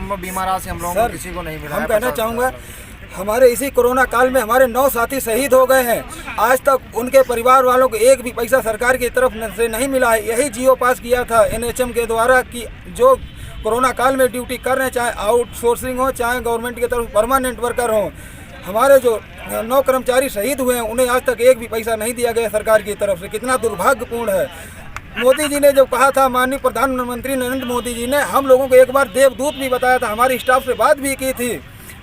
संभव बीमार से हम लोगों को किसी को नहीं मिला। हम कहना चाहूँगा, हमारे इसी कोरोना काल में हमारे 9 साथी शहीद हो गए हैं। आज तक उनके परिवार वालों को एक भी पैसा सरकार की तरफ से नहीं मिला है। यही जियो पास किया था NHM के द्वारा कि जो कोरोना काल में ड्यूटी कर रहे हैं, चाहे आउटसोर्सिंग हो चाहे गवर्नमेंट की तरफ परमानेंट वर्कर हो, हमारे जो 9 कर्मचारी शहीद हुए हैं उन्हें आज तक एक भी पैसा नहीं दिया गया सरकार की तरफ से। कितना दुर्भाग्यपूर्ण है। मोदी जी ने जो कहा था, माननीय प्रधानमंत्री नरेंद्र मोदी जी ने हम लोगों को एक बार देवदूत भी बताया था, हमारी स्टाफ से बात भी की थी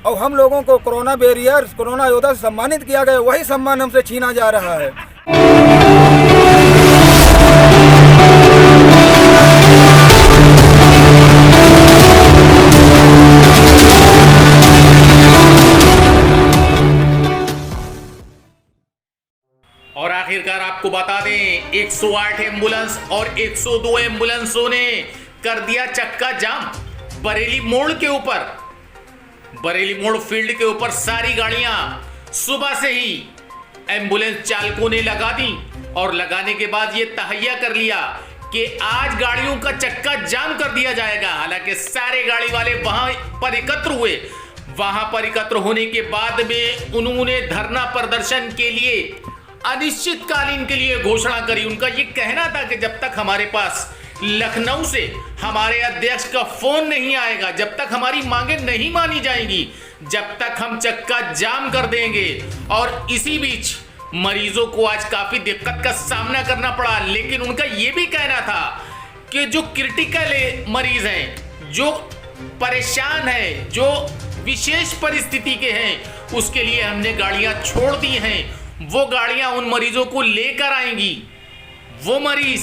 और हम लोगों को कोरोना बैरियर, कोरोना योद्धा से सम्मानित किया गया। वही सम्मान हमसे छीना जा रहा है। और आखिरकार आपको बता दें, 108 एम्बुलेंस और 102 एम्बुलेंसों ने कर दिया चक्का जाम बरेली मोड़ के ऊपर। बरेली मोड़ फील्ड के ऊपर सारी गाड़ियां सुबह से ही एम्बुलेंस चालकों ने लगा दी और लगाने के बाद ये तहैया कर लिया कि आज गाड़ियों का चक्का जाम कर दिया जाएगा। हालांकि सारे गाड़ी वाले वहां पर एकत्र हुए। वहां पर एकत्र होने के बाद में उन्होंने धरना प्रदर्शन के लिए अनिश्चितकालीन के लिए घोषणा करी। उनका यह कहना था कि जब तक हमारे पास लखनऊ से हमारे अध्यक्ष का फोन नहीं आएगा, जब तक हमारी मांगे नहीं मानी जाएंगी, जब तक हम चक्का जाम कर देंगे। और इसी बीच मरीजों को आज काफी दिक्कत का सामना करना पड़ा। लेकिन उनका यह भी कहना था कि जो क्रिटिकल मरीज हैं, जो परेशान हैं, जो विशेष परिस्थिति के हैं, उसके लिए हमने गाड़ियां छोड़ दी हैं। वो गाड़ियां उन मरीजों को लेकर आएंगी। वो मरीज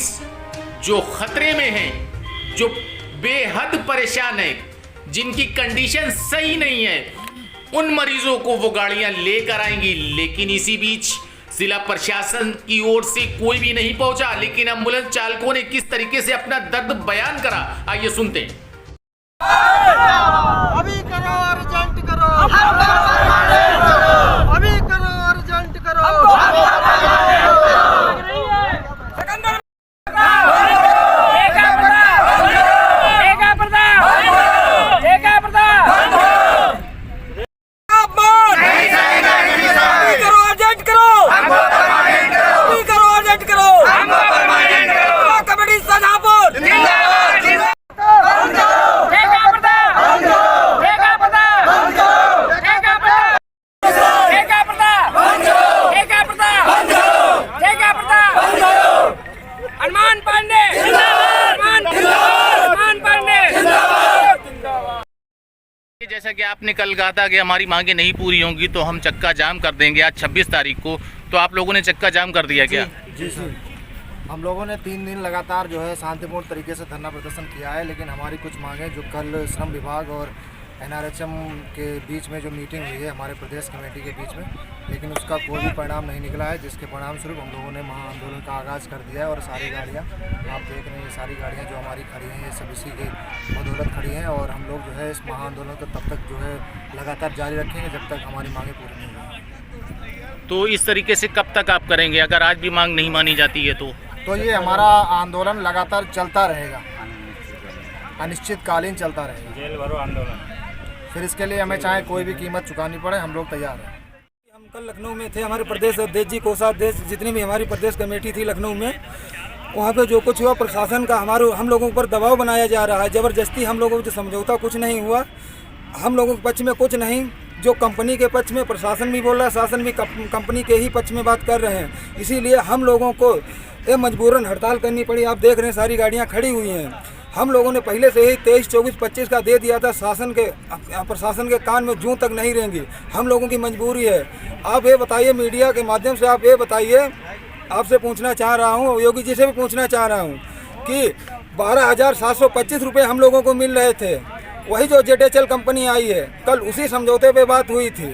जो खतरे में हैं, जो बेहद परेशान हैं, जिनकी कंडीशन सही नहीं है, उन मरीजों को वो गाड़ियां लेकर आएंगी। लेकिन इसी बीच जिला प्रशासन की ओर से कोई भी नहीं पहुंचा। लेकिन एम्बुलेंस चालकों ने किस तरीके से अपना दर्द बयान करा, आइए सुनते हैं। अभी करो, अर्जेंट करो, अभी करो, अर्जेंट करो। जैसा कि आपने कल कहा था कि हमारी मांगे नहीं पूरी होंगी तो हम चक्का जाम कर देंगे आज 26 तारीख को, तो आप लोगों ने चक्का जाम कर दिया क्या? जी हम लोगों ने 3 दिन लगातार जो है शांतिपूर्ण तरीके से धरना प्रदर्शन किया है। लेकिन हमारी कुछ मांगे जो कल श्रम विभाग और NRHM के बीच में जो मीटिंग हुई है हमारे प्रदेश कमेटी के बीच में, लेकिन उसका कोई भी परिणाम नहीं निकला है, जिसके परिणाम स्वरूप हम लोगों ने महाआंदोलन का आगाज़ कर दिया है। और सारी गाड़ियाँ आप देख रहे हैं, ये सारी गाड़ियाँ जो हमारी खड़ी हैं, ये सब इसी की बदौलत खड़ी हैं। और हम लोग जो है इस महाआंदोलन को तब तक जो है लगातार जारी रखेंगे जब तक हमारी मांगे पूरी नहीं होंगी। तो इस तरीके से कब तक आप करेंगे अगर आज भी मांग नहीं मानी जाती है? तो ये हमारा आंदोलन लगातार चलता रहेगा, अनिश्चितकालीन चलता रहेगा, जेल भरो आंदोलन। फिर इसके लिए हमें चाहे कोई भी कीमत चुकानी पड़े, हम लोग तैयार हैं। हम कल लखनऊ में थे, हमारे प्रदेश अध्यक्ष जी, कोषाध्यक्ष, जितनी भी हमारी प्रदेश कमेटी थी लखनऊ में, वहाँ पे जो कुछ हुआ प्रशासन का हम लोगों पर दबाव बनाया जा रहा है ज़बरदस्ती। हम लोगों को जो समझौता कुछ नहीं हुआ, हम लोगों के पक्ष में कुछ नहीं, जो कंपनी के पक्ष में प्रशासन भी बोल रहा है, शासन भी कंपनी के ही पक्ष में बात कर रहे हैं। इसीलिए हम लोगों को ये मजबूरन हड़ताल करनी पड़ी। आप देख रहे हैं सारी गाड़ियाँ खड़ी हुई हैं। हम लोगों ने पहले से ही 23, 24, 25 का दे दिया था। प्रशासन के कान में जूं तक नहीं रहेंगी। हम लोगों की मजबूरी है। आप ये बताइए, मीडिया के माध्यम से आप ये बताइए, आपसे पूछना चाह रहा हूँ, योगी जी से भी पूछना चाह रहा हूँ कि 12,725 रुपये हम लोगों को मिल रहे थे। वही जो JTHL कंपनी आई है, कल उसी समझौते पे बात हुई थी।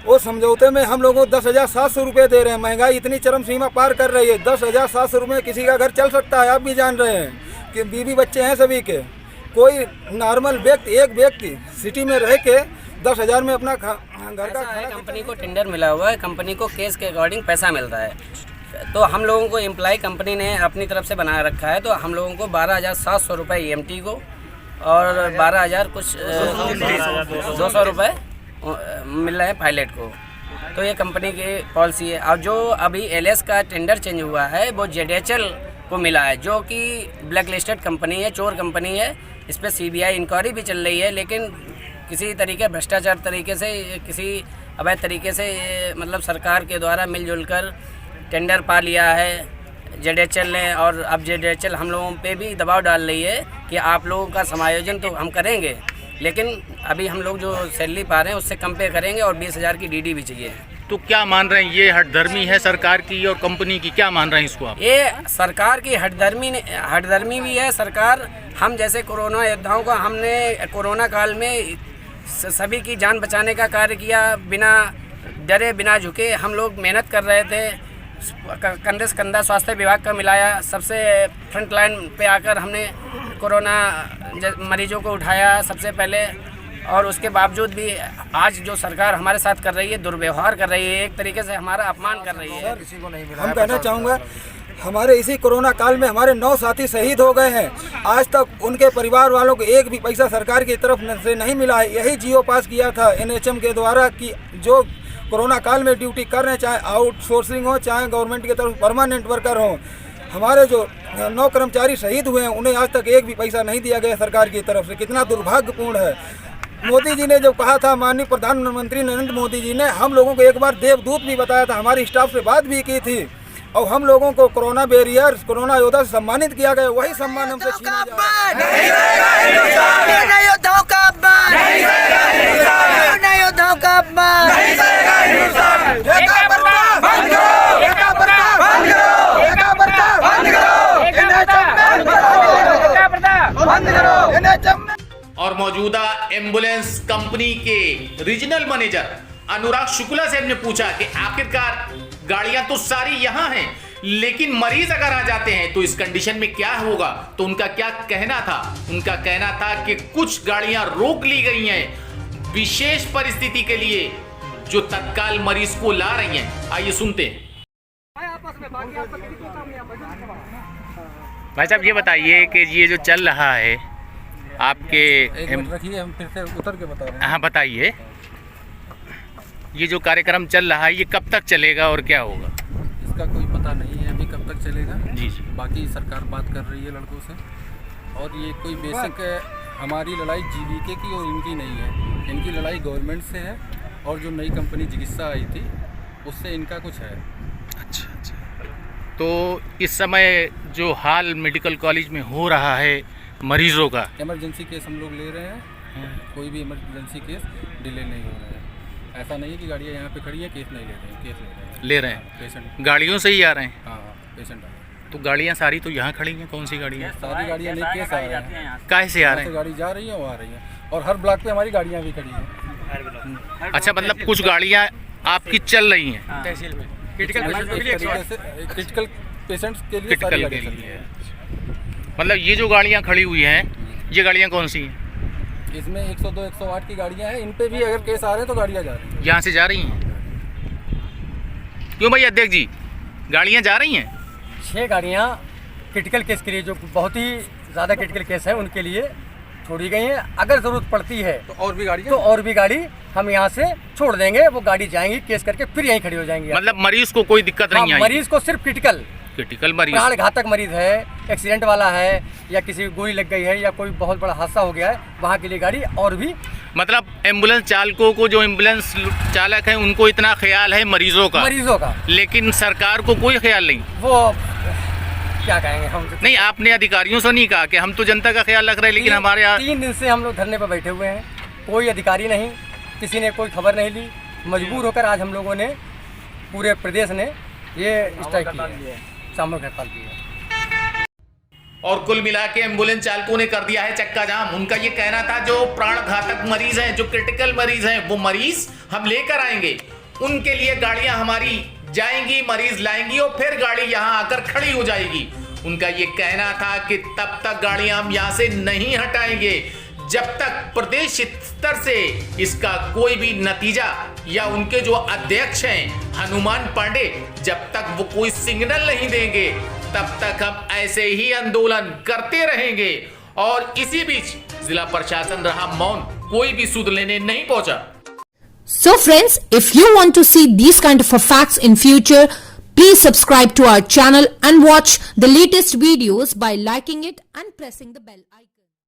वो समझौते में हम लोगों को 10,700 रुपये दे रहे हैं। महंगाई इतनी चरम सीमा पार कर रही है। 10,700 रुपये में किसी का घर चल सकता है। आप भी जान रहे हैं कि बीवी बच्चे हैं सभी के। कोई नॉर्मल व्यक्ति, एक व्यक्ति सिटी में रह के 10,000 में अपना घर का खाना। कंपनी को टेंडर मिला हुआ है, कंपनी को केस के अकॉर्डिंग पैसा मिल रहा है। तो हम लोगों को एम्प्लॉय कंपनी ने अपनी तरफ से बना रखा है। तो हम लोगों को 12,700 रुपये EMT को और 12,000 कुछ 200 रुपये मिल रहे हैं पायलट को। तो ये कंपनी की पॉलिसी है। और जो अभी एलएस का टेंडर चेंज हुआ है वो जेडीएचएल को मिला है, जो कि ब्लैक लिस्टेड कंपनी है, चोर कंपनी है। इस पर सीबीआई इंक्वायरी भी चल रही है, लेकिन किसी तरीके भ्रष्टाचार तरीके से, किसी अवैध तरीके से मतलब सरकार के द्वारा मिलजुल कर टेंडर पा लिया है जेडीएचएल ने। और अब जेडीएचएल हम लोगों पे भी दबाव डाल रही है कि आप लोगों का समायोजन तो हम करेंगे, लेकिन अभी हम लोग जो सैलरी पा रहे हैं उससे कम पे करेंगे और 20,000 की डीडी भी चाहिए। तो क्या मान रहे हैं, ये हठधर्मी है सरकार की और कंपनी की, क्या मान रहे हैं इसको आप? ये सरकार की हठधर्मी भी है। सरकार, हम जैसे कोरोना योद्धाओं को हमने कोरोना काल में सभी की जान बचाने का कार्य किया, बिना डरे बिना झुके हम लोग मेहनत कर रहे थे। कंधे से कंधा स्वास्थ्य विभाग का मिलाया, सबसे फ्रंट लाइन पे आकर हमने कोरोना मरीजों को उठाया सबसे पहले। और उसके बावजूद भी आज जो सरकार हमारे साथ कर रही है, दुर्व्यवहार कर रही है, एक तरीके से हमारा अपमान कर रही है। किसी को नहीं मिला। हम कहना चाहूँगा, हमारे इसी कोरोना काल में हमारे 9 साथी शहीद हो गए हैं। आज तक उनके परिवार वालों को एक भी पैसा सरकार की तरफ से नहीं मिला है। यही जियो पास किया था एनएचएम के द्वारा कि जो कोरोना काल में ड्यूटी कर रहे हैं, चाहे आउटसोर्सिंग हो चाहे गवर्नमेंट की तरफ परमानेंट वर्कर हो, हमारे जो 9 कर्मचारी शहीद हुए हैं उन्हें आज तक एक भी पैसा नहीं दिया गया सरकार की तरफ से। कितना दुर्भाग्यपूर्ण है। मोदी जी ने जो कहा था, माननीय प्रधानमंत्री नरेंद्र मोदी जी ने हम लोगों को एक बार देवदूत भी बताया था, हमारी स्टाफ से बात भी की थी, और हम लोगों को कोरोना बैरियर, कोरोना योद्धा से सम्मानित किया गया। वही सम्मान हमसे छीना जा रहा है। और मौजूदा एम्बुलेंस कंपनी के रीजनल मैनेजर अनुराग शुक्ला से हमने पूछा कि आखिरकार गाड़ियां तो सारी यहां हैं, लेकिन मरीज अगर आ जाते हैं तो इस कंडीशन में क्या होगा। तो उनका क्या कहना था? उनका कहना था कि कुछ गाड़ियां रोक ली गई हैं विशेष परिस्थिति के लिए, जो तत्काल मरीज को ला रही हैं। आइए सुनते हैं। भाई साहब, ये बताइए कि ये जो चल रहा है आपके, रखिए, हम फिर से उतर के बता रहे हैं। हाँ बताइए, ये जो कार्यक्रम चल रहा है ये कब तक चलेगा और क्या होगा? इसका कोई पता नहीं है अभी कब तक चलेगा। जी जी। बाकी सरकार बात कर रही है लड़कों से, और ये कोई बेसिक हमारी लड़ाई जीवीके की और इनकी नहीं है। इनकी लड़ाई गवर्नमेंट से है, और जो नई कंपनी चिकित्सा आई थी उससे इनका कुछ है। अच्छा अच्छा। तो इस समय जो हाल मेडिकल कॉलेज में हो रहा है मरीजों का, इमरजेंसी केस हम लोग ले रहे हैं। कोई भी इमरजेंसी केस डिले नहीं हो रहा है। ऐसा नहीं है कि गाड़ियाँ यहाँ पे खड़ी हैं केस नहीं ले रहे हैं, केस ले रहे हैं। पेशेंट गाड़ियों से ही आ रहे हैं? हाँ, पेशेंट आ रहे हैं। तो गाड़ियाँ सारी तो यहाँ खड़ी हैं? कौन सी गाड़ियाँ? सारी गाड़ियाँ नहीं, केस आ रहे हैं। काहे से आ रहे हैं? गाड़ी जा रही है, वो आ रही है, और हर ब्लॉक पे हमारी गाड़ियाँ भी खड़ी हैं। अच्छा, मतलब कुछ गाड़ियाँ आपकी चल रही हैं तहसील में क्रिटिकल पेशेंट्स के लिए, क्रिटिकल के लिए। मतलब ये जो गाड़ियाँ खड़ी हुई हैं, ये गाड़ियाँ कौन सी हैं? इसमें 102, 108 की गाड़ियाँ हैं। इन पे भी अगर केस आ रहे हैं तो गाड़ियाँ जा रही हैं। यहाँ से जा रही हैं? क्यों भाई अध्यक्ष जी, गाड़ियाँ जा रही हैं? 6 गाड़ियाँ क्रिटिकल केस के लिए, जो बहुत ही ज़्यादा क्रिटिकल केस है उनके लिए छोड़ी गई हैं। अगर ज़रूरत पड़ती है तो और भी गाड़ी हम यहाँ से छोड़ देंगे। वो गाड़ी जाएंगी केस करके, फिर यहीं खड़ी हो जाएंगी। मतलब मरीज को कोई दिक्कत नहीं आई? मरीज को सिर्फ क्रिटिकल मरीज, प्राण घातक मरीज है, एक्सीडेंट वाला है, या किसी को गोली लग गई है, या कोई बहुत बड़ा हादसा हो गया है, वहाँ के लिए गाड़ी। और भी मतलब एम्बुलेंस चालकों को, जो एम्बुलेंस चालक हैं, उनको इतना ख्याल है मरीजों का, लेकिन सरकार को कोई ख्याल नहीं। वो क्या कहेंगे हम? नहीं, आपने अधिकारियों से नहीं कहा कि हम तो जनता का ख्याल रख रहे हैं, लेकिन हमारे यहाँ 3 दिन से हम लोग धरने पर बैठे हुए हैं, कोई अधिकारी नहीं, किसी ने कोई खबर नहीं ली। मजबूर होकर आज हम लोगों ने, पूरे प्रदेश ने ये स्ट्राइक की है, सामूहिक हड़ताल की है। और कुल मिला के एम्बुलेंस चालकों ने कर दिया है चक्का जाम। उनका ये कहना था जो प्राण घातक मरीज हैं, जो क्रिटिकल मरीज हैं, वो मरीज हम लेकर आएंगे, उनके लिए गाड़ियां हमारी जाएंगी, मरीज लाएंगी और फिर गाड़ी यहां आकर खड़ी हो जाएगी। उनका ये कहना था कि तब तक गाड़ियां हम यहां से नहीं हटाएंगे जब तक प्रदेश स्तर से इसका कोई भी नतीजा, या उनके जो अध्यक्ष हैं हनुमान पांडे, जब तक वो कोई सिग्नल नहीं देंगे तब तक हम ऐसे ही आंदोलन करते रहेंगे। और इसी बीच जिला प्रशासन रहा मौन, कोई भी सूद लेने नहीं पहुंचा। So friends, if you want to see these kind of facts in future, please subscribe to our channel and watch the latest videos by liking it and pressing the bell icon.